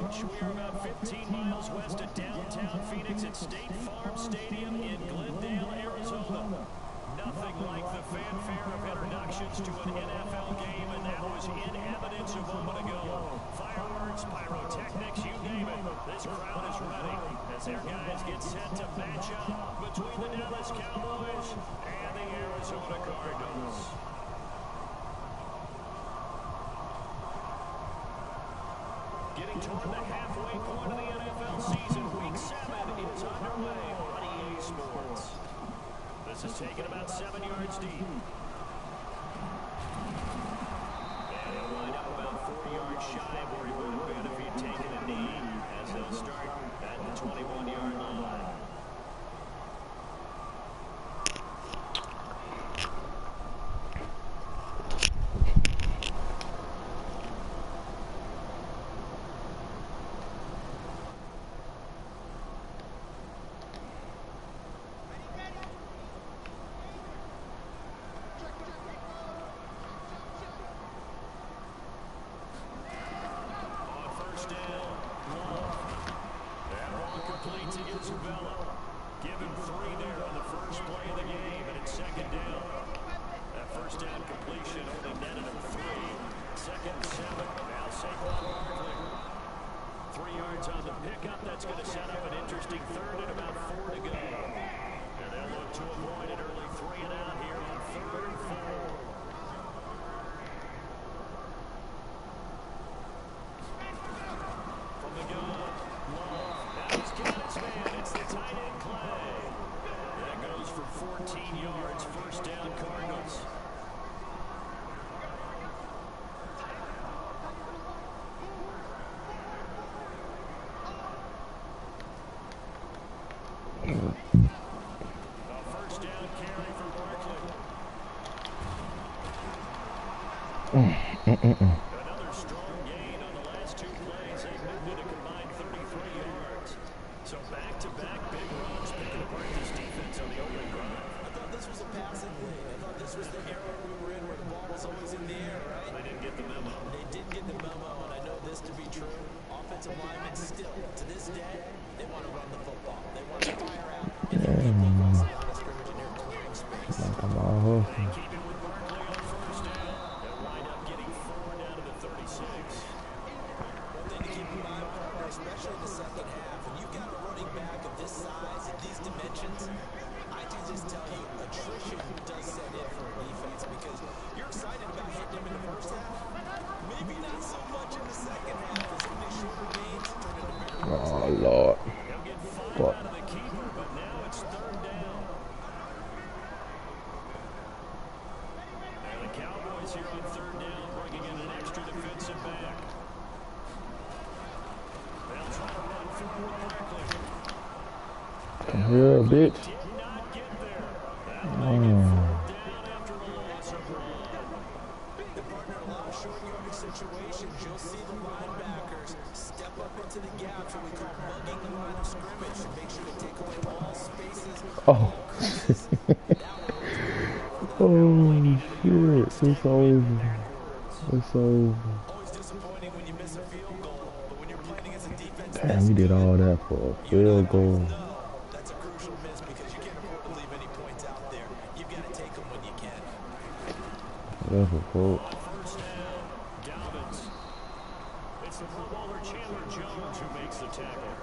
approach. We are about 15 miles west of downtown Phoenix at State Farm Stadium in Glendale, Arizona. Nothing like the fanfare of introductions to an NFL game, and that was in evidence a moment ago. Fireworks, pyrotechnics, you name it. This crowd is ready as their guys get set to match up between the Dallas Cowboys and the Arizona Cardinals. Getting toward the halfway point of the NFL season, Week 7 is underway on EA Sports. This is taken about 7 yards deep. And he'll wind up about 4 yards shy of where he would have been if he'd taken a knee, as they'll start at the 21-yard line. Another strong gain on the last 2 plays. They moved it a combined 33 yards. So back-to-back big runs picking apart this defense on the opening drive. I thought this was a passing lane. I thought this was the era we were in where the ball was always in the air, right? They didn't get the memo. They did get the memo, and I know this to be true. Offensive linemen still, to this day, they want to run the football. They want to fire out, and they keep the line of scrimmage, and they're clearing space. They keep it with Barkley on first down. They'll wind up getting 4 down to the 36. One thing to keep in mind, partner, especially in the second half, when you've got a running back of this size and these dimensions, I can just tell you, attrition does set in for a defense because you're excited about hitting him in the first half. Maybe not so much in the second half as some of these shorter games turn into bigger runs. Oh, Lord. They'll get 5 out of the keeper, but now it's 3rd down. And the Cowboys here on 3rd down, bringing in an extra defensive back. They'll try to run forward quickly. Yeah, bitch. Did not get there. That'll make it 4th down after the loss of run. The partner, a lot of short yardage situations, you'll see the linebackers step up into the gaps, what we call mugging the line of scrimmage, to make sure to take away all spaces. Oh. Holy shit. It's over. It's over. Always disappointing when you miss a field goal, but when you're playing against a defense, Damn, we did all that for a field goal. that's a crucial miss because you can't afford to leave any points out there. You've got to take them when you can. That's a quote. On first down, Dobbins. It's the Pro Bowler Chandler Jones who makes the tackle.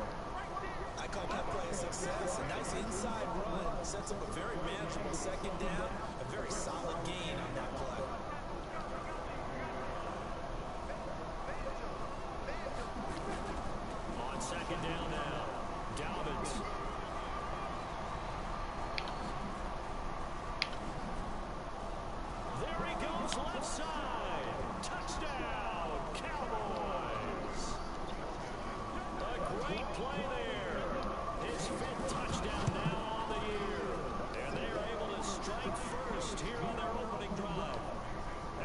I call that play a success. A nice inside run sets up a very manageable second down, a very solid gain on that play. On 2nd down now, Dobbins. There he goes, left side. Touchdown, Cowboys. A great play there. His 5th touchdown now on the year. And they are able to strike first here on their opening drive.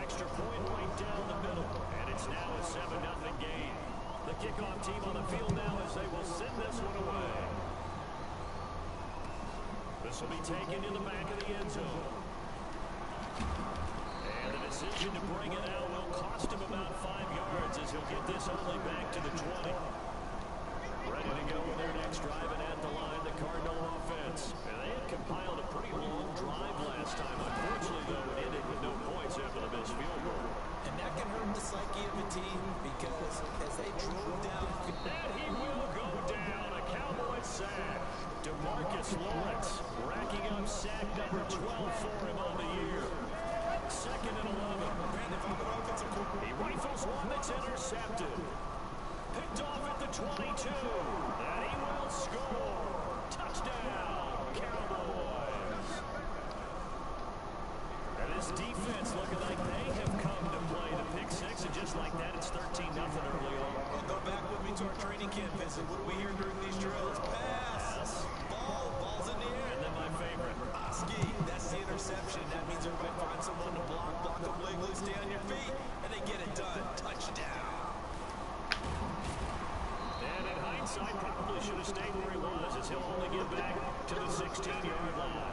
Extra point right down the middle. And it's now a 7-0 game. The kickoff team on the field now as they will send this one away. This will be taken in the back of the end zone. And the decision to bring it out will cost him about 5 yards as he'll get this only back to the 20. Ready to go with their next drive and at the line, the Cardinal offense. And they had compiled a pretty long drive last time. Unfortunately, though, it ended with no points after the missed field goal. And that can hurt the psyche of a team because as they drove down... And he will go down. A Cowboy sack. DeMarcus Lawrence racking up sack number 12 for him on the year. Second and 11. He rifles one that's intercepted. Picked off at the 22. And he will score. Touchdown, Cowboys. And this defense looking like they have come to play the pick six. And just like that, it's 13-0 early on. Well, go back with me to our training camp visit. What do we hear during these drills? Pass. Ball's in the air. And then my favorite. Ski. That's the interception. That means everybody finds someone to block them legally, stay on your feet, and they get it done. Touchdown. And in hindsight, probably should have stayed where he was, as he'll only get back to the 16-yard line.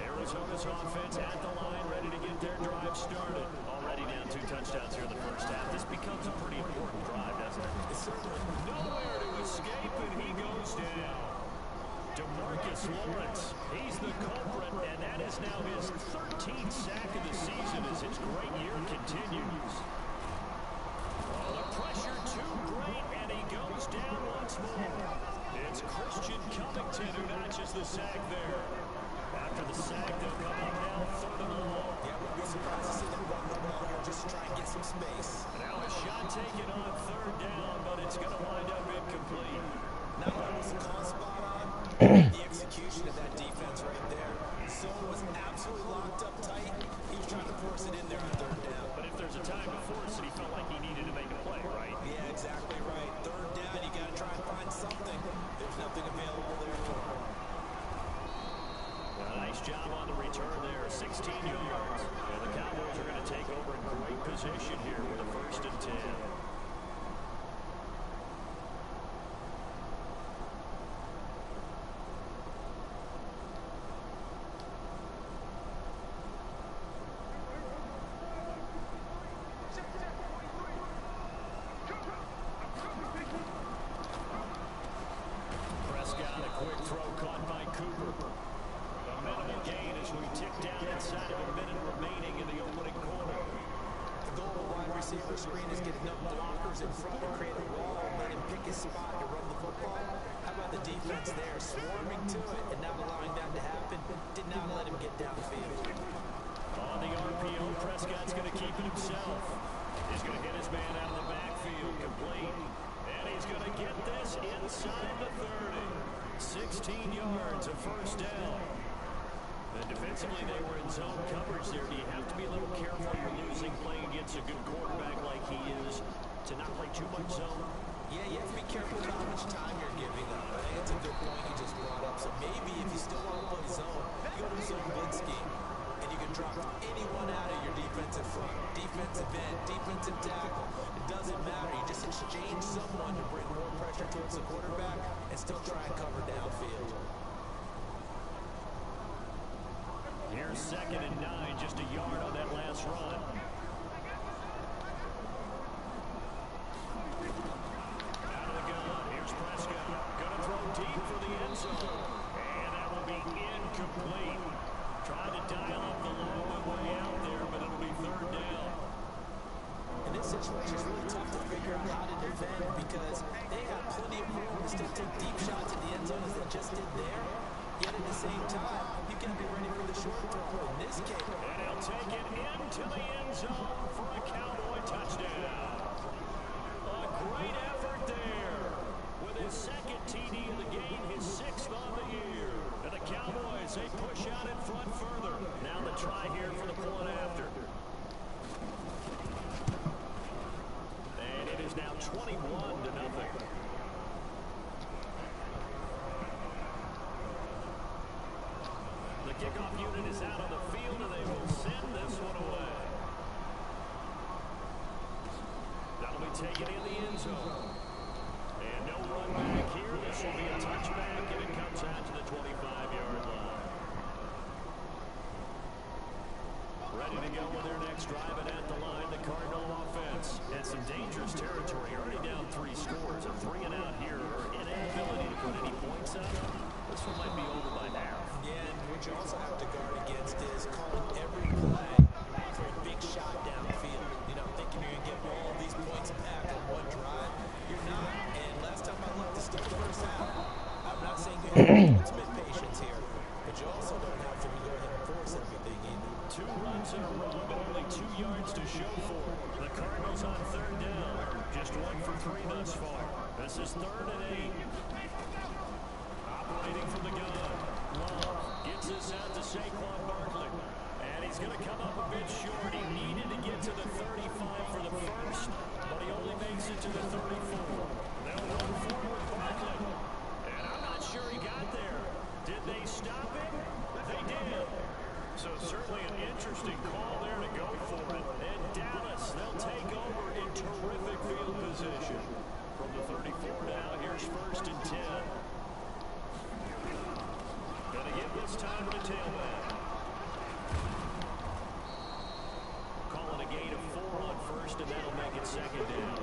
Arizona's offense at the line, ready to get their drive started. Already down 2 touchdowns here in the first half. This becomes a pretty important drive, doesn't it? It's certainly nowhere to escape, and he goes down. DeMarcus Lawrence, he's the culprit, and that is now his 13th sack of the season as his great year continues. Oh, the pressure too great, and he goes down once more. It's Christian Covington who notches the sack there. After the sack, they'll come up now, third and long. Yeah, we'd be surprised to see them run the ball here just to try and get some space. Now a shot taken on third down, but it's going to wind up incomplete. Not only was the call spot on, the execution of that defense right there. Zone was absolutely locked up tight. He was trying to force it in there on third down. But if there's a time to force it, he felt like he needed to make a play, right? Yeah, exactly right. Third down, you got to try and find something. There's nothing available there for him. Well, nice job on the return there, 16 yards. And the Cowboys are going to take over in great position here with a 1st and 10. Prescott, a quick throw caught by Cooper. A minimal gain as we tick down inside of a minute remaining in the opening quarter. The goal of a wide receiver screen is getting up blockers in front to create a wall, let him pick his spot to run the football. How about the defense there, swarming to it and not allowing that to happen? Did not let him get downfield. On the RPO, Prescott's going to keep it himself. He's going to hit his man out of the backfield, complete. And he's going to get this inside the 30. 16 yards, a 1st down. And defensively, they were in zone coverage there. Do you have to be a little careful when you're losing, playing against a good quarterback like he is, to not play too much zone? Yeah, you have to be careful about how much time you're giving up. I think it's a good point you just brought up. So maybe if you still want to play zone, you go to zone blitz scheme. And you can drop anyone out of your defensive front, defensive end, defensive tackle. It doesn't matter. You just exchange someone to bring more pressure towards the quarterback and still try and cover downfield. Here's 2nd and 9, just a yard on that last run. Out of the gun, here's Prescott. Gonna throw deep for the end zone. And that will be incomplete. Trying to dial up the long way out there, but it'll be 3rd down. In this situation, it's really tough to figure out how to defend because they have plenty of room to still take deep shots in the end zone as they just did there. Yet at the same time, you got to be ready for the short throw. In this case, and he'll take it into the end zone for a Cowboy touchdown. A great effort there with his 2nd TD of the game, his 6th on the year. And the Cowboys, they push out in front further. Now the try here for the point after. And it is now 21-0. The kickoff unit is out on the field, and they will send this one away. That'll be taken in the end zone. And no run back here. This will be a touchback, and it comes out to the 25-yard line. Ready to go with their next drive, and at the line, the Cardinal the ultimate patience here, but you also don't have to go ahead and force everything either. 2 runs in a row, but only 2 yards to show for it. The Cardinals on 3rd down. Just 1 for 3 thus far. This is 3rd and 8. Operating from the gun. Love gets this out to Saquon Barkley. And he's going to come up a bit short. He needed to get to the 35 for the first, but he only makes it to the 34. They'll run forward Barkley. And I'm not sure he got there. Did they stop him? They did. So certainly an interesting call there to go for it. And Dallas, they'll take over in terrific field position. From the 34 now, here's 1st and 10. Gonna give this time to the tailback. Calling a gain of 4 on 1st, and that'll make it 2nd down.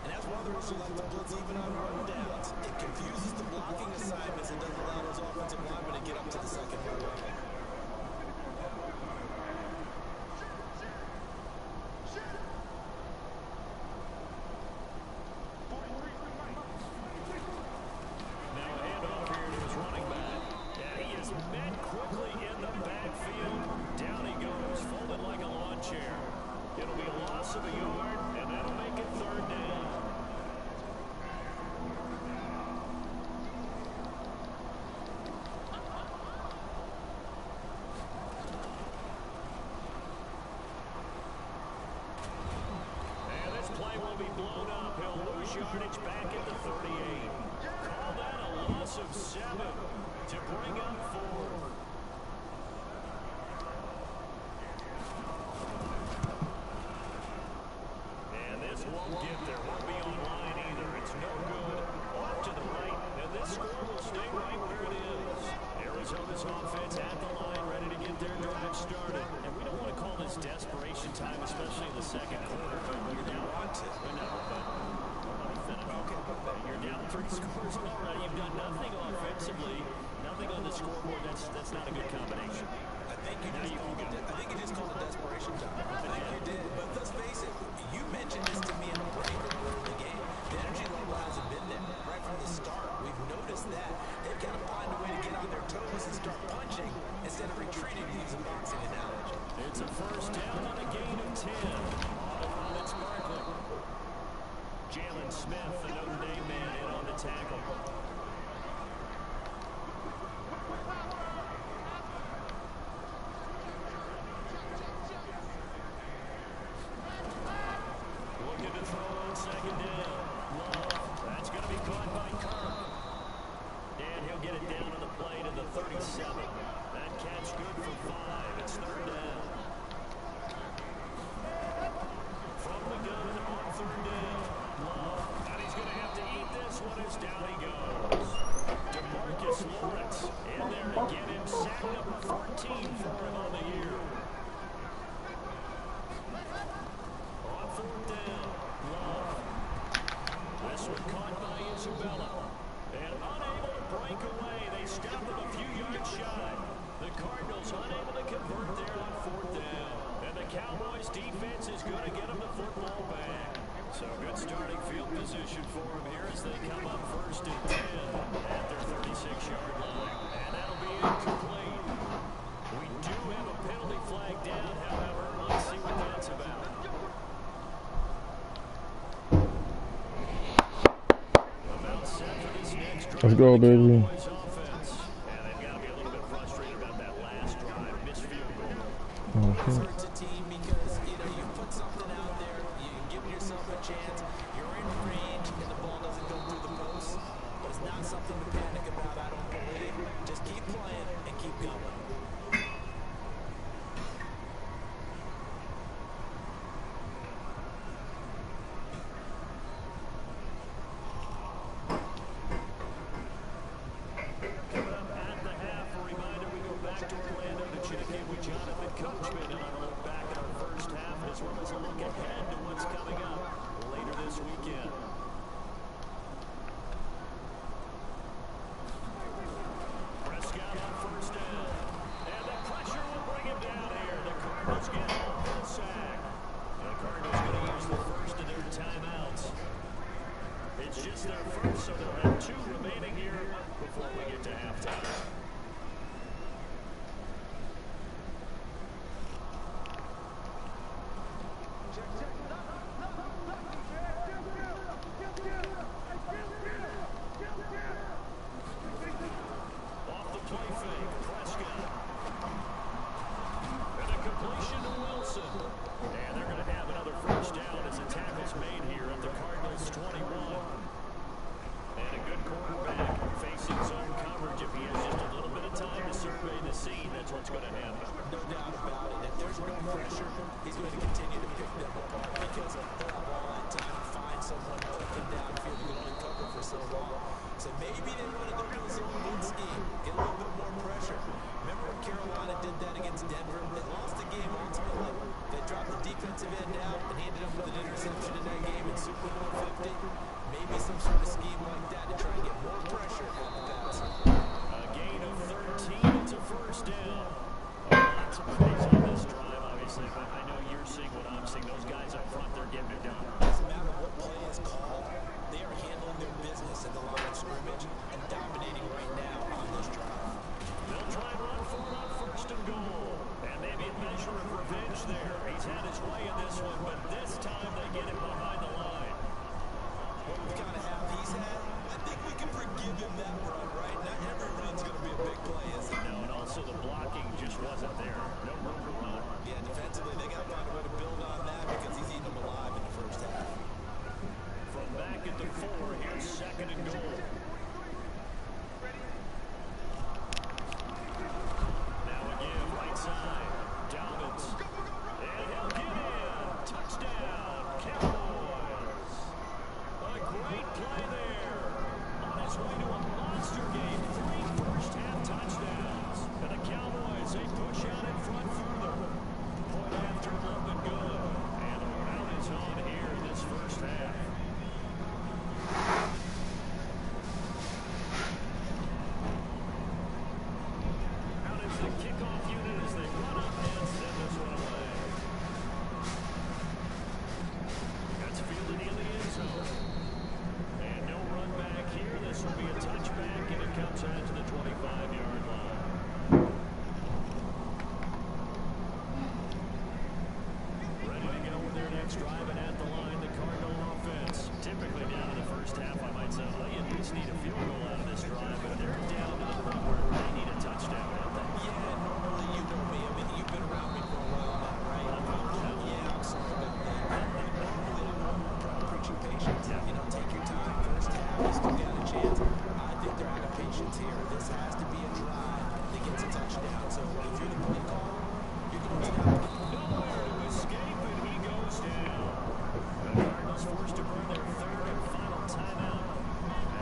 And that's why the Russians like to blitz even on rundowns. It confuses the blocking assignments and doesn't allow those offensive linemen to get up to the second level. Yardage back at the 38. Call that a loss of 7 to bring up 4. And this won't get there. Won't be online either. It's no good. Off to the right. And this score will stay right where it is. Arizona's offense at the line, ready to get their drive started. And we don't want to call this desperation time, especially in the second quarter. But you're down You're down 3 scores already. You've done nothing offensively, nothing on the scoreboard. That's not a good combination. I think you just called it desperation time. I think you did. But let's face it, you mentioned this to me in the break earlier in the game. The energy level hasn't been there right from the start. We've noticed that. They've got to find a way to get on their toes and start punching instead of retreating, to use a boxing analogy. It's a 1st down on a gain of 10. It's Barkley. Jalen Smith, the Notre Dame man, in on the tackle. Looking to throw on 2nd down. Love. That's going to be caught by Kirk. And he'll get it down on the play to the 37. That catch good for 5. It's 3rd down. From the gun on 3rd down. And he's going to have to eat this one as down he goes. DeMarcus Lawrence in there to get him sack number 14 for him on the year. On 4th down, Love. This one caught by Isabella. And unable to break away. They stop him a few yards shy. The Cardinals unable to convert there on 4th down. And the Cowboys defense is going to get him the football back. So good starting field position for him here as they come up 1st and 10 at their 36-yard line. And that'll be incomplete. We do have a penalty flag down, however. Let's see what that's about. About set for this next drive. Let's go, baby. Boyz offense. And they've got to be a little bit frustrated about that last drive. Missed field goal. This hurts a team because, you put something out there, you give yourself a chance, you're in range, and the ball doesn't go through the post. But it's not something to panic about, I don't believe. Just keep playing and keep going. Coming up at the half, a reminder we go back to Orlando to check in with Jonathan Coachman and a look back at our first half as well as a look ahead to what's coming up later this weekend. Prescott on 1st down. And the pressure will bring him down here. The Cardinals get a sack. The Cardinals going to use the first of their timeouts. It's just their first, so they'll have 2 remaining here before we we get to halftime. Off the play fake, Prescott. And a completion to Wilson. And they're going to have another first down as a tackle's made here at the Cardinals' 21. And a good quarterback facing zone coverage. If he has just a little bit of time to survey the scene, that's what's going to happen. No doubt about it. If there's no pressure, he's going to continue to pick them apart because he'll have all that time to find someone open downfield who can only cover for so long. So maybe they want to go to his own mid scheme, get a little bit more pressure. Remember when Carolina did that against Denver? They lost the game ultimately. They dropped the defensive end out and ended up with an interception in that game in Super Bowl 50. Maybe some sort of scheme like that to try and get more pressure on the pass. A gain of 13. It's a first down. Lots of plays on this drive, obviously, but I know you're seeing what I'm seeing. Those guys up front, they're getting it done. Doesn't matter what play is called. They are handling their business at the line of scrimmage and dominating right now on this drive. They'll try and run for it on first and goal. And maybe a measure of revenge there. He's had his way in this one, but this time they get it behind the line. What we've kind of have he's had, I think we can forgive him that run, right? Not every run's going to be a big play, is it? No, and also the blocking just wasn't there. No room to run. Yeah, defensively, they got to find a way to build on that because he's eating them alive in the first half. From back at the 4, here's second and goal. Now again, right side. Dalvins. And he'll get in. Touchdown, Cowboys. A great play there. On his way to a monster game. 3 first-half touchdowns. And the Cowboys, they push out in front further. Point after up and good. And a round is on here this first half. Out is the kickoff unit as they run up and send this one away. That's fielded in the end zone. And no run back here. This will be a touchback, and it comes out to the 25-yard line. Ready to go with their next drive, and at the line, the Cardinal offense. Typically down in the first half, I might say, well, you at least need a field goal out of this drive, but they're down to the point where they need a touchdown, don't they? Yeah, normally you know me. I mean, you've been around me for a while now, right? Yeah, I'm sorry about that. Normally I'm preaching patience. You know, take your time. First half, you still got a chance. I think they're out of patience here. This has to be a drive that gets a touchdown. So if you're the play caller, you're going to have Nowhere to escape, and he goes down. The Cardinals forced to burn their third and final timeout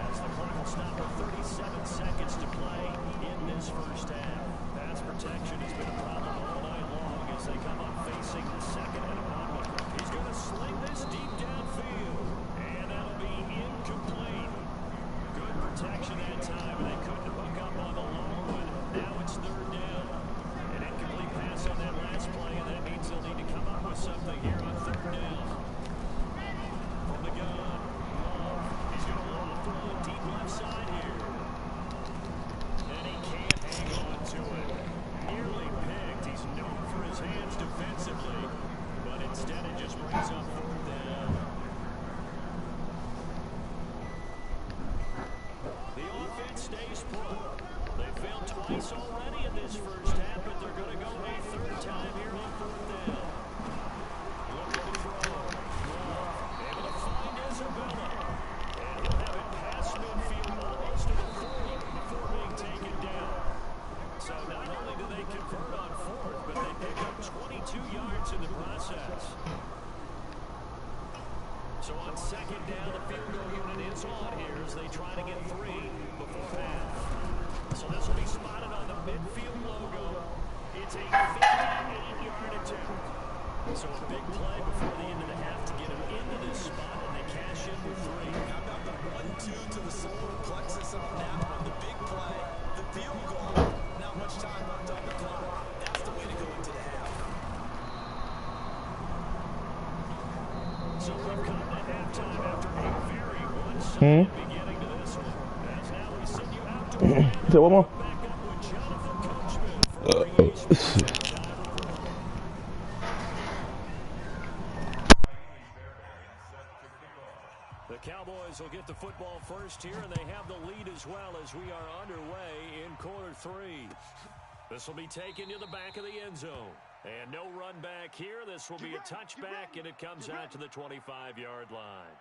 as the clock will stop with 37 seconds to play in this first half. Pass protection has been a problem all night long as they come up facing the second and one. He's going to sling this deep downfield, and that'll be incomplete. Good protection that time, and they couldn't hook up on the long one. Now it's third down. An incomplete pass on that last play, and that means they'll need to come up with something here on third down. From the gun, Love. He's going to loft one deep left side here. And he can't hang on to it. Nearly picked. He's known for his hands defensively, but instead it just brings up fourth down. The offense stays put. They failed twice already in this first half, but they're going to go a third time here on fourth down. Looking to throw. Love able to find Isabella. And he'll have it past midfield almost to the 40 before being taken down. So not only do they convert on fourth, but they pick up 22 yards in the process. So on second down, the field goal unit is on here as they try to get 3 before half. So this will be spotted on the midfield logo. It's a 58-yard attempt. So a big play before the end of the half to get them into this spot, and they cash in with 3. How about the 1-2 to the solar plexus on that one? The big play, the field goal, not much time left on the clock. That's the way to go into the half. So we've come to halftime after a very one-sided beginning to this one. As now we send you out to Say one more. Back up with Jonathan Coachman for the Eagles. The Cowboys will get the football first here, and they have the lead as well as we are underway in quarter 3. This will be taken to the back of the end zone. And no run back here. This will be a touchback, and it comes out to the 25-yard line.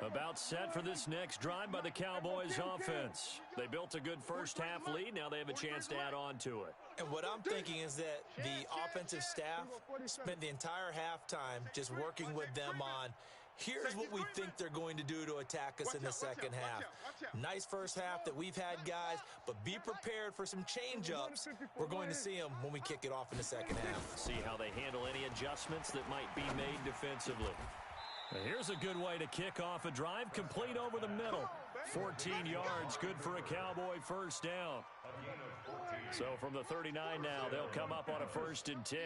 About set for this next drive by the Cowboys offense. They built a good first-half lead. Now they have a chance to add on to it. And what I'm thinking is that the offensive staff spent the entire halftime just working with them on, here's what we think they're going to do to attack us in the second half. Nice first half that we've had, guys, but be prepared for some change-ups. We're going to see them when we kick it off in the second half. See how they handle any adjustments that might be made defensively. Here's a good way to kick off a drive, complete over the middle. 14 yards, good for a Cowboy first down. So from the 39 now, they'll come up on a 1st and 10.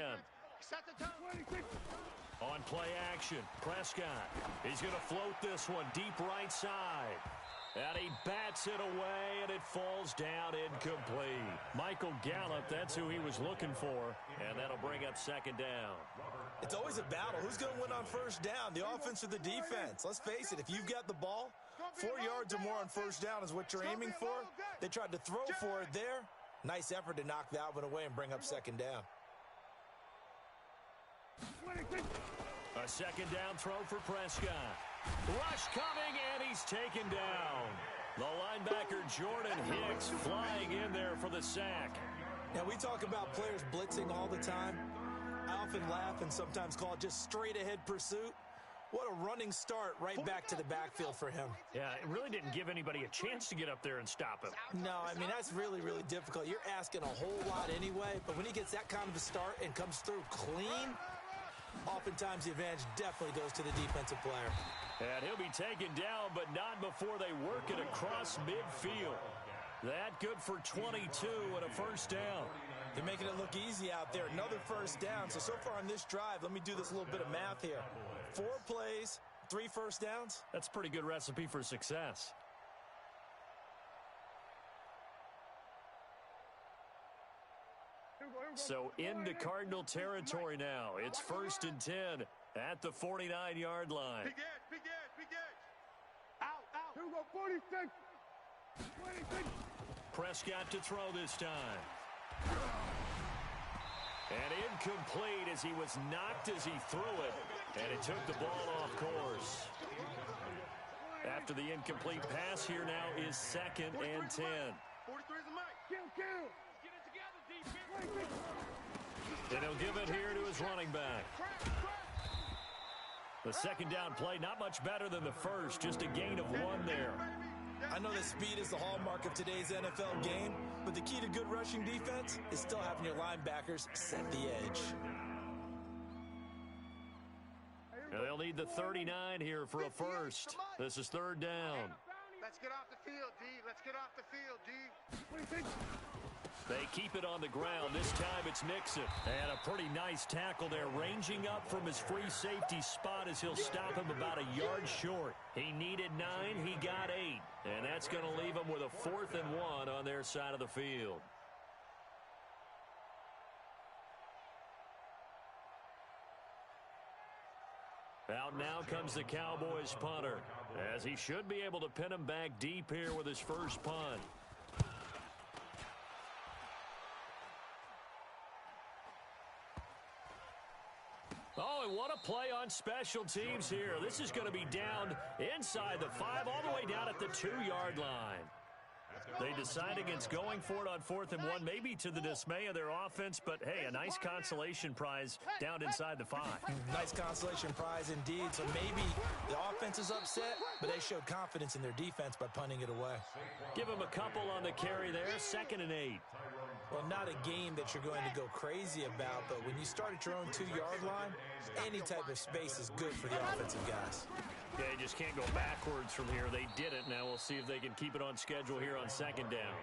On play action, Prescott. He's going to float this one deep right side. And he bats it away, and it falls down incomplete. Michael Gallup, that's who he was looking for, and that'll bring up 2nd down. It's always a battle. Who's going to win on first down, the offense or the defense? Let's face it, if you've got the ball, 4 yards or more on first down is what you're aiming for. They tried to throw for it there. Nice effort to knock that one away and bring up 2nd down. A 2nd down throw for Prescott. Rush coming, and he's taken down. The linebacker, Jordan Hicks, flying in there for the sack. Now, we talk about players blitzing all the time. I often laugh and sometimes call it just straight-ahead pursuit. What a running start right back to the backfield for him. Yeah, it really didn't give anybody a chance to get up there and stop him. No, I mean, that's really, really difficult. You're asking a whole lot anyway, but when he gets that kind of a start and comes through clean, oftentimes the advantage definitely goes to the defensive player. And he'll be taken down, but not before they work it across midfield. That good for 22 and a first down. They're making it look easy out there. Another first down. So far on this drive, let me do this little bit of math here. 4 plays, 3 first downs. That's a pretty good recipe for success. So into Cardinal territory now. It's 1st and 10 at the 49-yard line. Big edge. Out. Here we go, 46. 26. Prescott to throw this time. And incomplete as he was knocked as he threw it. And it took the ball off course. After the incomplete pass, here now is 2nd and 10. 43 is the mic. Kill. Get it together, defense. And he'll give it here to his running back. The 2nd down play, not much better than the first, just a gain of 1 there. I know that speed is the hallmark of today's NFL game, but the key to good rushing defense is still having your linebackers set the edge. Now they'll need the 39 here for a first. This is 3rd down. Let's get off the field, D. Let's get off the field, D. They keep it on the ground. This time it's Nixon. And a pretty nice tackle there, ranging up from his free safety spot as he'll stop him about a yard short. He needed 9, he got 8. And that's going to leave him with a 4th and 1 on their side of the field. Out now comes the Cowboys punter, as he should be able to pin him back deep here with his first punt. Oh, and what a play on special teams here. This is going to be down inside the 5, all the way down at the 2-yard line. They decide against going for it on 4th and 1, maybe to the dismay of their offense, but hey, a nice consolation prize down inside the 5. Nice consolation prize indeed. So maybe the offense is upset, but they showed confidence in their defense by punting it away. Give them a couple on the carry there, 2nd and 8. Well, not a game that you're going to go crazy about, but when you start at your own 2-yard line, any type of space is good for the offensive guys. Yeah, you just can't go backwards from here. They did it. Now we'll see if they can keep it on schedule here on 2nd down.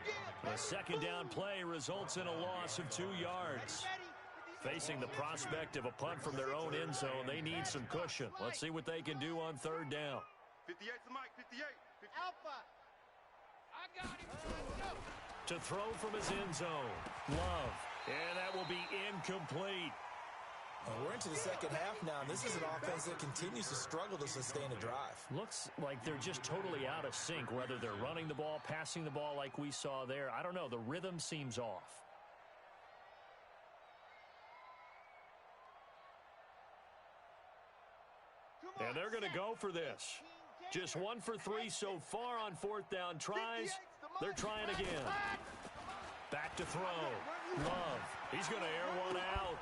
A 2nd down play results in a loss of 2 yards. Facing the prospect of a punt from their own end zone, they need some cushion. Let's see what they can do on 3rd down. 58's the mic, 58. Alpha. To throw from his end zone. Love. And that will be incomplete. Well, we're into the second half now, and this is an offense that continues to struggle to sustain a drive. Looks like they're just totally out of sync, whether they're running the ball, passing the ball like we saw there. I don't know. The rhythm seems off. And they're going to go for this. Just 1 for 3 so far on fourth down tries. They're trying again. Back to throw. Love. He's going to air one out.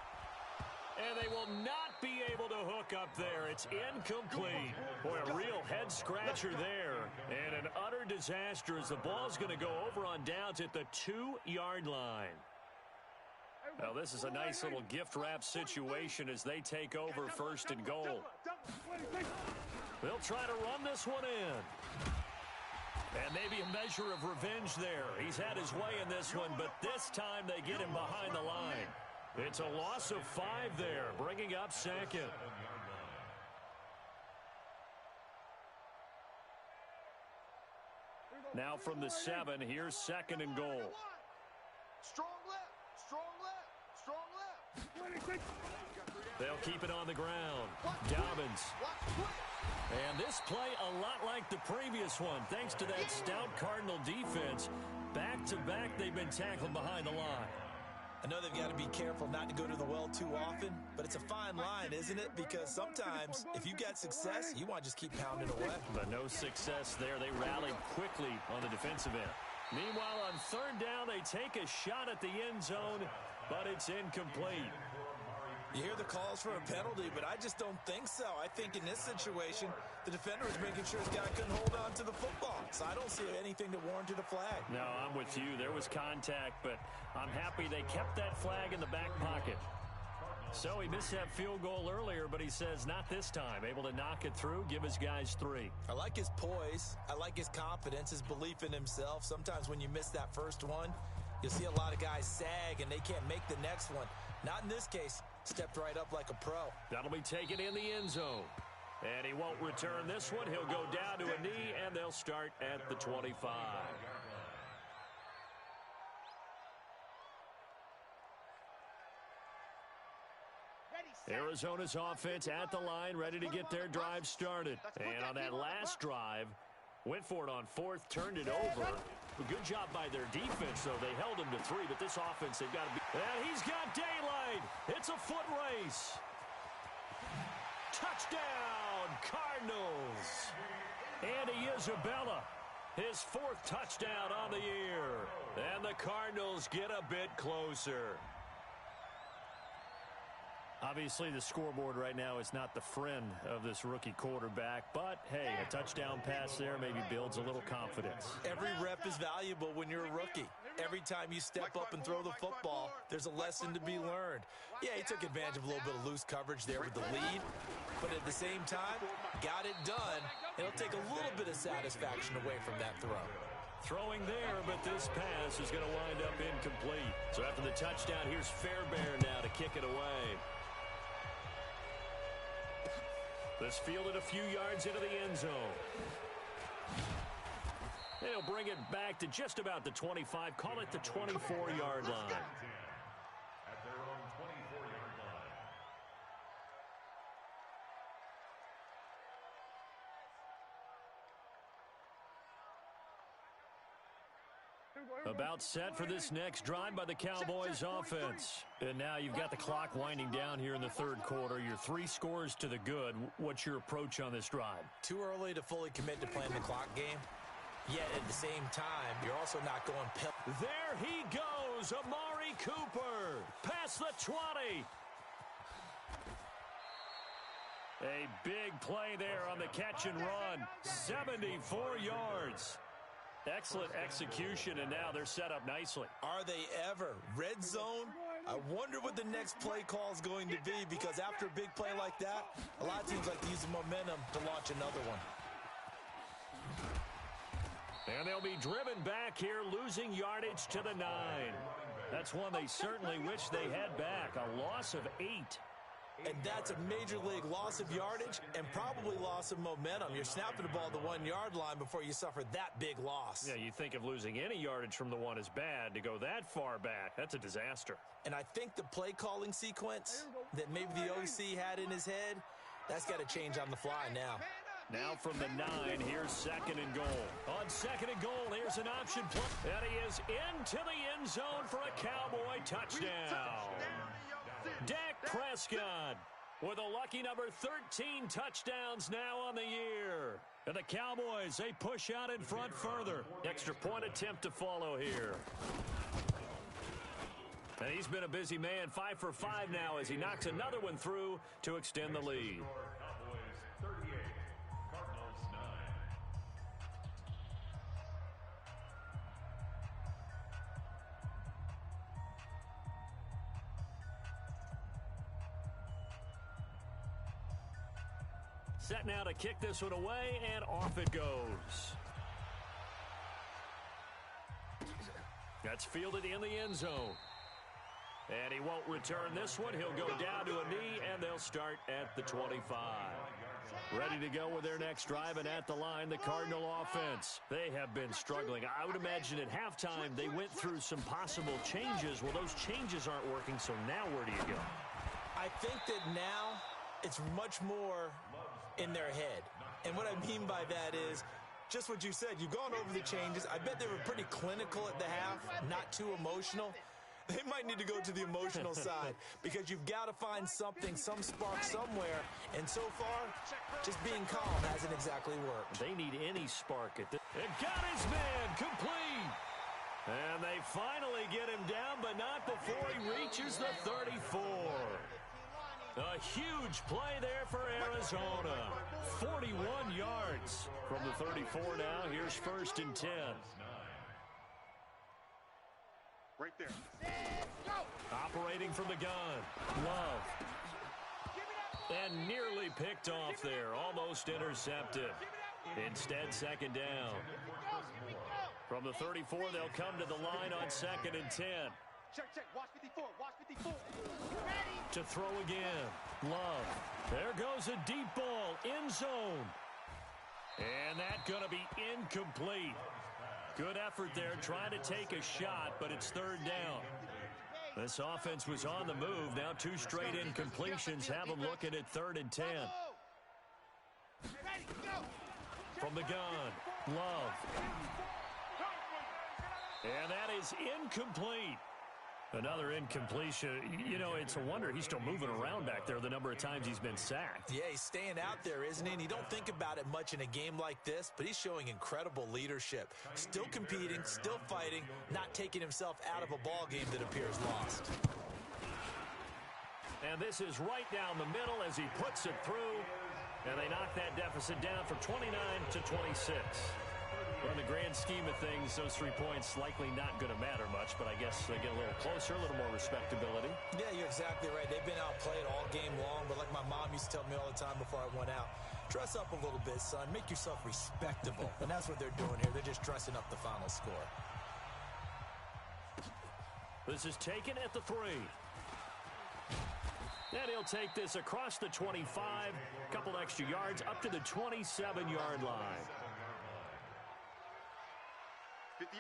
And they will not be able to hook up there. It's incomplete. Boy, a real head-scratcher there. And an utter disaster as the ball's going to go over on downs at the 2-yard line. Well, this is a nice little gift-wrap situation as they take over first and goal. They'll try to run this one in. And maybe a measure of revenge there. He's had his way in this one, but this time they get him behind the line. It's a loss of 5 there, bringing up second. Now from the 7, here's second and goal. Strong left, strong left, strong left. They'll keep it on the ground. Dobbins. And this play a lot like the previous one, thanks to that stout Cardinal defense. Back-to-back, they've been tackled behind the line. I know they've got to be careful not to go to the well too often, but it's a fine line, isn't it? Because sometimes, if you got success, you want to just keep pounding away. But no success there. They rallied quickly on the defensive end. Meanwhile, on third down, they take a shot at the end zone, but it's incomplete. You hear the calls for a penalty, but I just don't think so. I think in this situation, the defender was making sure his guy couldn't hold on to the football. So I don't see anything that warranted a flag. No, I'm with you. There was contact, but I'm happy they kept that flag in the back pocket. So he missed that field goal earlier, but he says not this time. Able to knock it through, give his guys 3. I like his poise. I like his confidence, his belief in himself. Sometimes when you miss that first one, you'll see a lot of guys sag and they can't make the next one. Not in this case. Stepped right up like a pro. That'll be taken in the end zone. And he won't return this one. He'll go down to a knee, and they'll start at the 25. Arizona's offense at the line, ready to get their drive started. And on that last drive, went for it on fourth, turned it over. A good job by their defense, though. They held him to 3, but this offense, they've got to be... And he's got daylight. It's a foot race. Touchdown, Cardinals. Andy Isabella, his 4th touchdown on the year. And the Cardinals get a bit closer. Obviously, the scoreboard right now is not the friend of this rookie quarterback, but, hey, a touchdown pass there maybe builds a little confidence. Every rep is valuable when you're a rookie. Every time you step up and throw the football, there's a lesson to be learned. Yeah, he took advantage of a little bit of loose coverage there with the lead, but at the same time, got it done. It'll take a little bit of satisfaction away from that throw. Throwing there, but this pass is going to wind up incomplete. So after the touchdown, here's Fairbairn now to kick it away. This fielded a few yards into the end zone. They'll bring it back to just about the 25. Call it the 24-yard line. At their own 24-yard line. About set for this next drive by the Cowboys offense. And now you've got the clock winding down here in the third quarter. You're 3 scores to the good. What's your approach on this drive? Too early to fully commit to playing the clock game. Yet at the same time, you're also not going pill. There he goes, Amari Cooper. Past the 20. A big play there on the catch and run. 74 yards. Excellent execution, and now they're set up nicely. Are they ever? Red zone? I wonder what the next play call is going to be, because after a big play like that, a lot of teams like to use the momentum to launch another one. And they'll be driven back here, losing yardage to the 9. That's one they certainly wish they had back. A loss of 8. And that's a major league loss of yardage and probably loss of momentum. You're snapping the ball at the 1 yard line before you suffer that big loss. Yeah, you think of losing any yardage from the one is bad. To go that far back, that's a disaster. And I think the play calling sequence that maybe the OC had in his head, that's got to change on the fly now. Now from the 9, here's 2nd and goal. On 2nd and goal, here's an option play. And he is into the end zone for a Cowboy touchdown. Dak Prescott with a lucky number 13 touchdowns now on the year. And the Cowboys, they push out in front further. Extra point attempt to follow here. And he's been a busy man, 5 for 5 now as he knocks another one through to extend the lead. Cowboys 38, Cardinals 9. Set now to kick this one away, and off it goes. That's fielded in the end zone. And he won't return this one. He'll go down to a knee, and they'll start at the 25. Ready to go with their next drive, and at the line, the Cardinal offense. They have been struggling. I would imagine at halftime they went through some possible changes. Well, those changes aren't working, so now where do you go? I think that now it's much more in their head. And what I mean by that is just what you said. You've gone over the changes. I bet they were pretty clinical at the half, not too emotional. They might need to go to the emotional side because you've got to find something, some spark somewhere. And so far, just being calm hasn't exactly worked. They need any spark at this. It got his man complete. And they finally get him down, but not before he reaches the 34. A huge play there for Arizona. 41 yards from the 34 now. Here's 1st and 10. Right there. Operating from the gun. Love. And nearly picked off there. Almost intercepted. Instead, 2nd down. From the 34, they'll come to the line on 2nd and 10. Check. Watch 54. Watch 54. To throw again. Love. There goes a deep ball. End zone. And that's going to be incomplete. Good effort there, trying to take a shot, but it's 3rd down. This offense was on the move. Now 2 straight incompletions have them looking at 3rd and 10. From the gun, Love. And that is incomplete. Another incompletion. You know, it's a wonder he's still moving around back there the number of times he's been sacked. Yeah, he's staying out there, isn't he? And you don't think about it much in a game like this, but he's showing incredible leadership. Still competing, still fighting, not taking himself out of a ball game that appears lost. And this is right down the middle as he puts it through. And they knock that deficit down from 29 to 26. Well, in the grand scheme of things, those 3 points likely not going to matter much, but I guess they get a little closer, a little more respectability. Yeah, you're exactly right. They've been outplayed all game long, but like my mom used to tell me all the time before I went out, dress up a little bit, son. Make yourself respectable. And that's what they're doing here. They're just dressing up the final score. This is taken at the 3. And he'll take this across the 25, a couple extra yards up to the 27-yard line.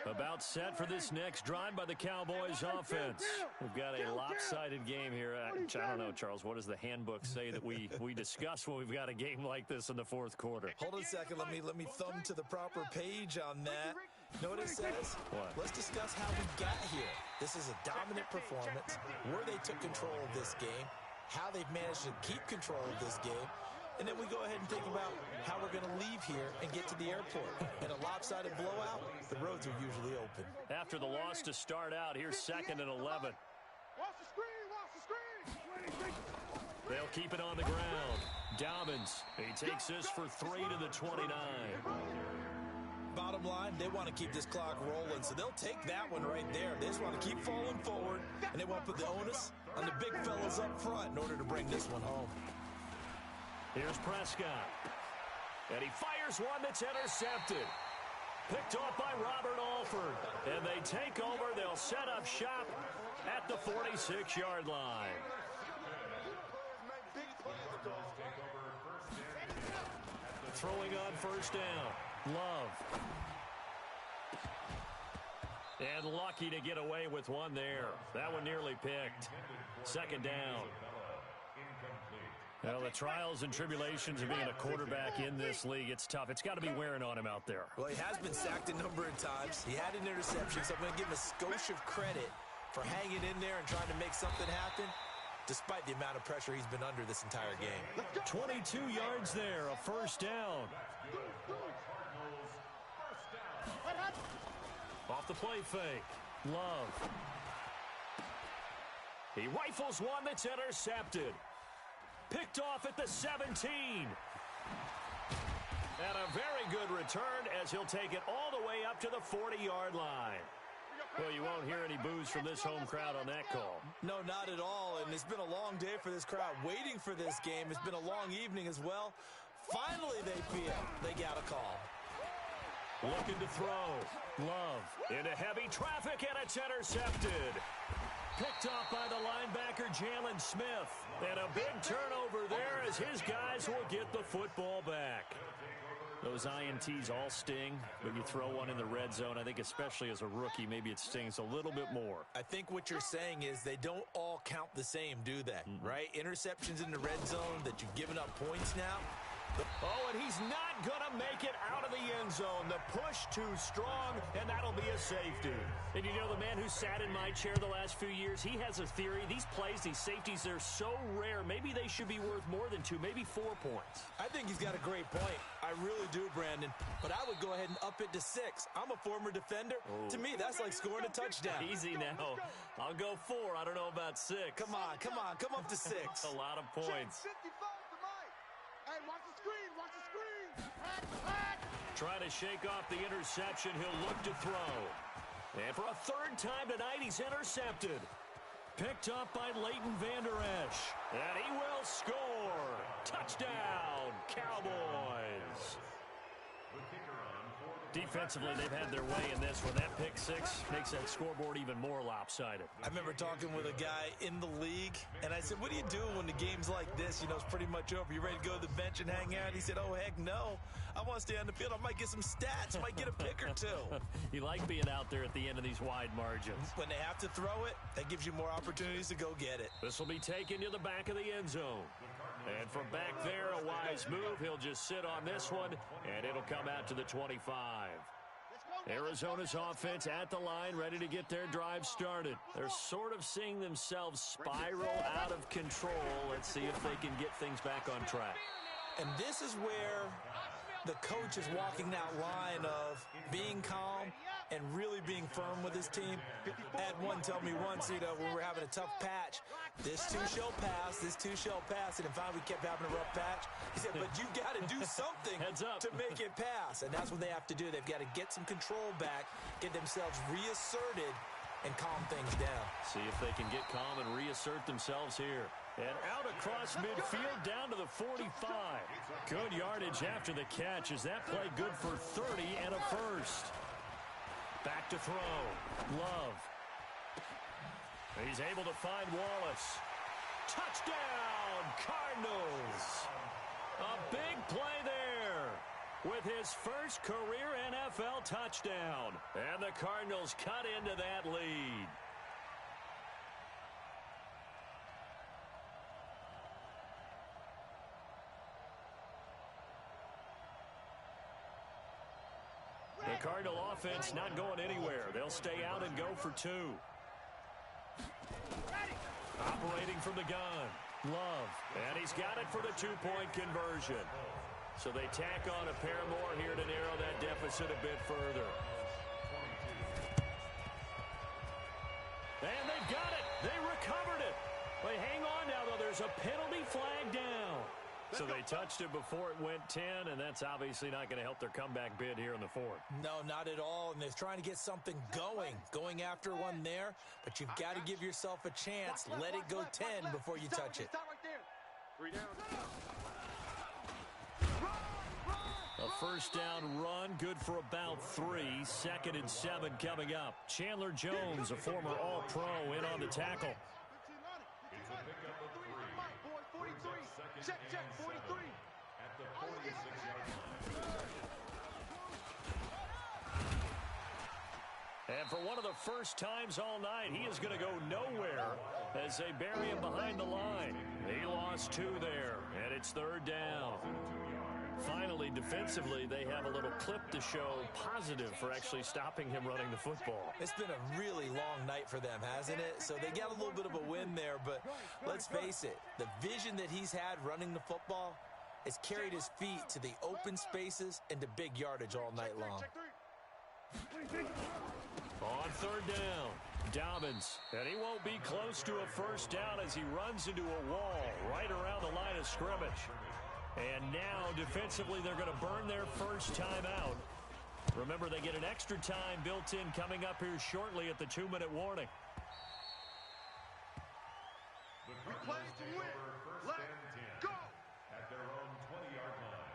About set for this next drive by the Cowboys offense. We've got a lopsided game here. I don't know, Charles. What does the handbook say that we discuss when we've got a game like this in the 4th quarter? Hold on a second. Let me thumb to the proper page on that. Know what it says? What? Let's discuss how we got here. This is a dominant performance, where they took control of this game, how they've managed to keep control of this game, and then we go ahead and think about how we're going to leave here and get to the airport. In a lopsided blowout, the roads are usually open. After the loss to start out, here's 2nd and 11. Watch the screen. They'll keep it on the ground. Dobbins, he takes this for 3 to the 29. Bottom line, they want to keep this clock rolling, so they'll take that one right there. They just want to keep falling forward, and they want to put the onus on the big fellas up front in order to bring this one home. Here's Prescott. And he fires one that's intercepted. Picked off by Robert Alford. And they take over. They'll set up shop at the 46-yard line. throwing on first down. Love. And lucky to get away with one there. That one nearly picked. Second down. Well, the trials and tribulations of being a quarterback in this league, it's tough. It's got to be wearing on him out there. Well, he has been sacked a number of times. He had an interception, so I'm going to give him a skosh of credit for hanging in there and trying to make something happen, despite the amount of pressure he's been under this entire game. 22 yards there, a first down. Off the play fake. Love. He rifles one that's intercepted. Picked off at the 17. And a very good return as he'll take it all the way up to the 40-yard line. Well, you won't hear any boos from this home crowd on that call. No, not at all, and it's been a long day for this crowd waiting for this game. It's been a long evening as well. Finally, they feel they got a call. Looking to throw. Love into heavy traffic, and it's intercepted. Picked off by the linebacker, Jalen Smith. And a big turnover there as his guys will get the football back. Those INTs all sting, but you throw one in the red zone, I think especially as a rookie, maybe it stings a little bit more. I think what you're saying is they don't all count the same, do they? Right? Interceptions in the red zone that you've given up points now. Oh, and he's not going to make it out of the end zone. The push too strong, and that'll be a safety. And you know, the man who sat in my chair the last few years, he has a theory. These plays, these safeties, they're so rare. Maybe they should be worth more than 2, maybe 4 points. I think he's got a great point. I really do, Brandon. But I would go ahead and up it to 6. I'm a former defender. Oh. To me, that's like scoring a touchdown. Easy now. I'll go 4. I don't know about 6. Come on. Come up to 6. A lot of points. Hey, watch the screen, watch the screen. Trying to shake off the interception. He'll look to throw. And for a third time tonight, he's intercepted. Picked up by Leighton Vander Esch. And he will score. Touchdown, Cowboys. Defensively, they've had their way in this one. That pick 6 makes that scoreboard even more lopsided. I remember talking with a guy in the league, and I said, what do you do when the game's like this? You know, it's pretty much over. You ready to go to the bench and hang out? He said, oh, heck no. I want to stay on the field. I might get some stats. I might get a pick or 2. You like being out there at the end of these wide margins. When they have to throw it, that gives you more opportunities to go get it. This will be taken to the back of the end zone. And from back there, a wise move. He'll just sit on this one, and it'll come out to the 25. Arizona's offense at the line, ready to get their drive started. They're sort of seeing themselves spiral out of control. Let's see if they can get things back on track. And this is where the coach is walking that line of being calm and really being firm with his team. I had one tell me once, you know, when we were having a tough patch, this too shall pass, this too shall pass. And finally we kept having a rough patch. He said, but you got to do something to make it pass. And that's what they have to do. They've got to get some control back, get themselves reasserted, and calm things down. See if they can get calm and reassert themselves here. And out across midfield down to the 45. Good yardage after the catch. Is that play good for 30 and a first? Back to throw. Love. He's able to find Wallace. Touchdown, Cardinals. A big play there with his first career NFL touchdown. And the Cardinals cut into that lead. The Cardinal offense not going anywhere. They'll stay out and go for 2. Operating from the gun. Love. And he's got it for the 2-point conversion. So they tack on a pair more here to narrow that deficit a bit further. And they've got it. They recovered it. But hang on now, though. There's a penalty flag down. So they touched it before it went 10, and that's obviously not going to help their comeback bid here in the 4th. No, not at all. And they're trying to get something going after one there. But you've got to give yourself a chance. Let it go 10 before you touch it. A first down run, good for about 3. 2nd and 7 coming up. Chandler Jones, a former All-Pro, in on the tackle. It's a pickup of 3. 43. Check, 43. 46-yard line. And for one of the first times all night, he is going to go nowhere as they bury him behind the line. He lost 2 there, and it's 3rd down. Finally, defensively, they have a little clip to show positive for actually stopping him running the football. It's been a really long night for them, hasn't it? So they got a little bit of a win there, but let's face it, the vision that he's had running the football has carried his feet to the open spaces and to big yardage all night long. On 3rd down, Dobbins, and he won't be close to a first down as he runs into a wall right around the line of scrimmage. And now, defensively, they're going to burn their first time out. Remember, they get an extra time built in coming up here shortly at the 2-minute warning. The We play Cardinals to take win. over 1st Let's and 10 go. at their own 20-yard line.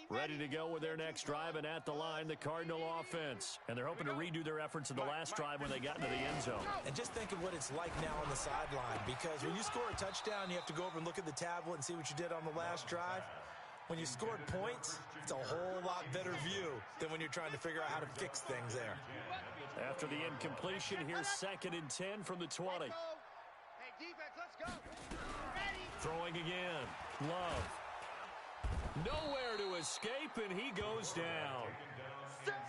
Ready to go with their next drive, and at the line, the Cardinal offense. And they're hoping to redo their efforts in the last drive when they got into the end zone. And just think of what it's like now on the sideline, because when you score a touchdown, you have to go over and look at the tablet and see what you did on the last drive. When you scored points, it's a whole lot better view than when you're trying to figure out how to fix things there. After the incompletion, here's 2nd and 10 from the 20. Hey, defense, let's go. Ready. Throwing again. Love. Nowhere to escape, and he goes down.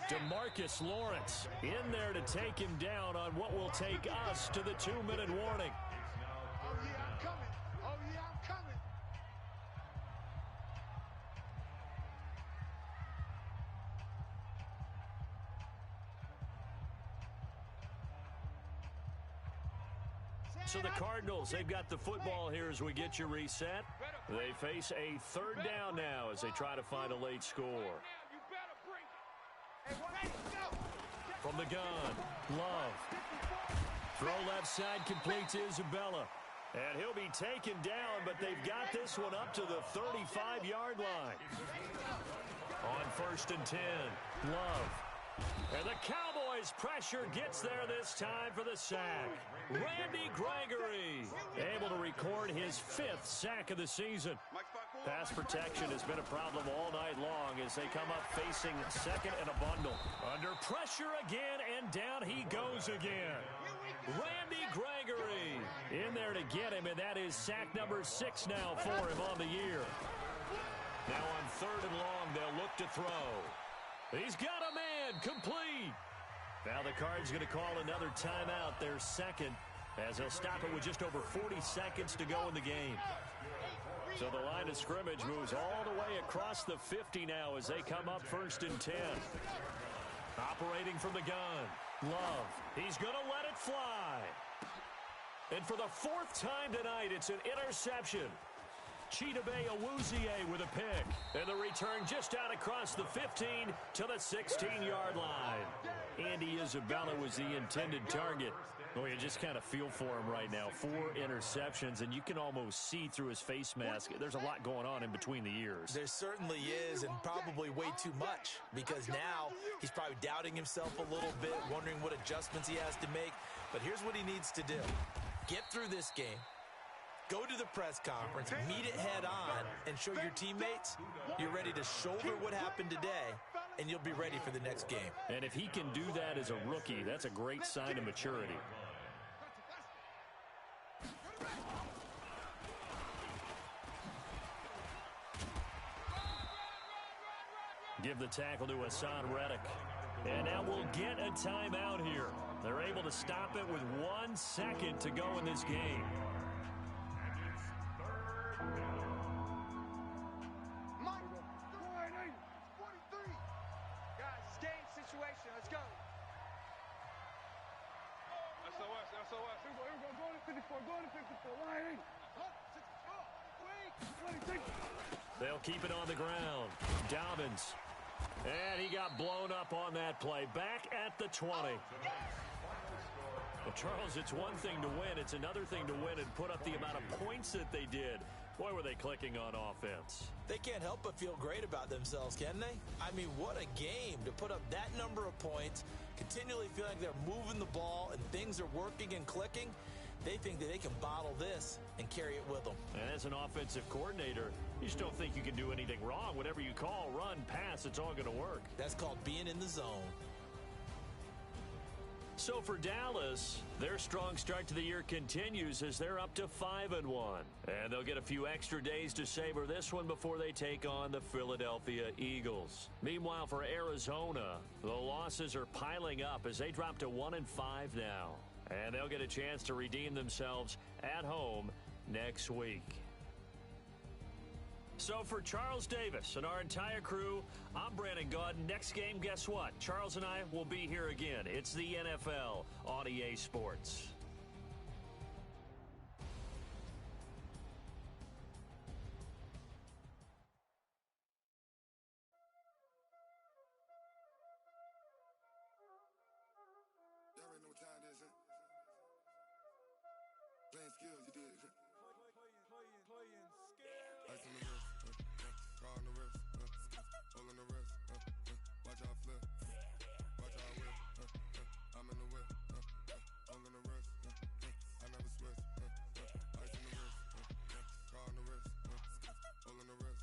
DeMarcus Lawrence in there to take him down on what will take us to the 2-minute warning. Oh, yeah, I'm coming. Oh, yeah, I'm coming. So the Cardinals, they've got the football here as we get you reset. They face a 3rd down now as they try to find a late score. You better bring it. Hey, ready, go. From the gun, Love. Throw left side complete to Isabella. And he'll be taken down, but they've got this one up to the 35-yard line. On 1st and 10, Love. And the Cowboys' pressure gets there this time for the sack. Randy Gregory able to record his 5th sack of the season. Pass protection has been a problem all night long as they come up facing 2nd and a bundle. Under pressure again, and down he goes again. Randy Gregory in there to get him, and that is sack number 6 now for him on the year. Now on 3rd and long, they'll look to throw. He's got a man, complete. Now the Cards going to call another timeout, their 2nd, as they'll stop it with just over 40 seconds to go in the game. So the line of scrimmage moves all the way across the 50 now as they come up 1st and 10. Operating from the gun, Love. He's going to let it fly. And for the 4th time tonight, it's an interception. Chidobe Awuzie with a pick. And the return just out across the 15 to the 16-yard line. Andy Isabella was the intended target. Well, you just kind of feel for him right now. 4 interceptions, and you can almost see through his face mask. There's a lot going on in between the ears. There certainly is, and probably way too much, because now he's probably doubting himself a little bit, wondering what adjustments he has to make. But here's what he needs to do. Get through this game. Go to the press conference, meet it head on, and show your teammates you're ready to shoulder what happened today, and you'll be ready for the next game. And if he can do that as a rookie, that's a great sign of maturity. Give the tackle to Hassan Reddick. And now we'll get a timeout here. They're able to stop it with 1 second to go in this game. Situation. Let's go. SOS. Here we go. Go to 54. Go to 54. Line 8. They'll keep it on the ground. Dobbins. And he got blown up on that play. Back at the 20. Well, Charles, it's one thing to win. It's another thing to win and put up the amount of points that they did. Boy, were they clicking on offense. They can't help but feel great about themselves, can they? I mean, what a game to put up that number of points, continually feeling like they're moving the ball and things are working and clicking. They think that they can bottle this and carry it with them. And as an offensive coordinator, you just don't think you can do anything wrong. Whatever you call, run, pass, it's all going to work. That's called being in the zone. So for Dallas, their strong start to the year continues as they're up to 5-1. And they'll get a few extra days to savor this one before they take on the Philadelphia Eagles. Meanwhile, for Arizona, the losses are piling up as they drop to 1-5 now. And they'll get a chance to redeem themselves at home next week. So for Charles Davis and our entire crew, I'm Brandon Gaudin. Next game, guess what? Charles and I will be here again. It's the NFL on EA Sports. Y'all already know what time it is, huh? Playing skills, you did. Playing skills. Ice on the wrist, car on the wrist, hole on the wrist, watch how I flip, watch how I whip, I'm in the whip, hole on the wrist, I never switch, ice on the wrist, car on the wrist, hole on the wrist,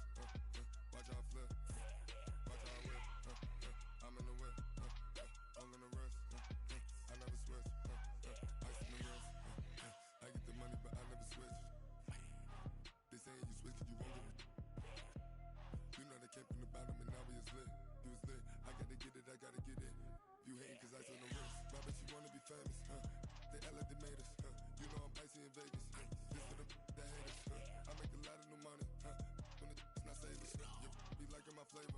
watch how I flip, watch how I whip, I'm in the whip, hole on the wrist, I never switch, ice on the wrist, I get the money but I never switch. They saying you switch it, you won't get it. You know they came from the bottom and now we is lit. You was lit, I gotta get it, I gotta get it. You hating cause ice on the wrist. Why bet you wanna be famous, They act like they made us, You know I'm icy in Vegas, This for the that hate us, I make a lot of new money, When it's not savers, You be liking my flavor,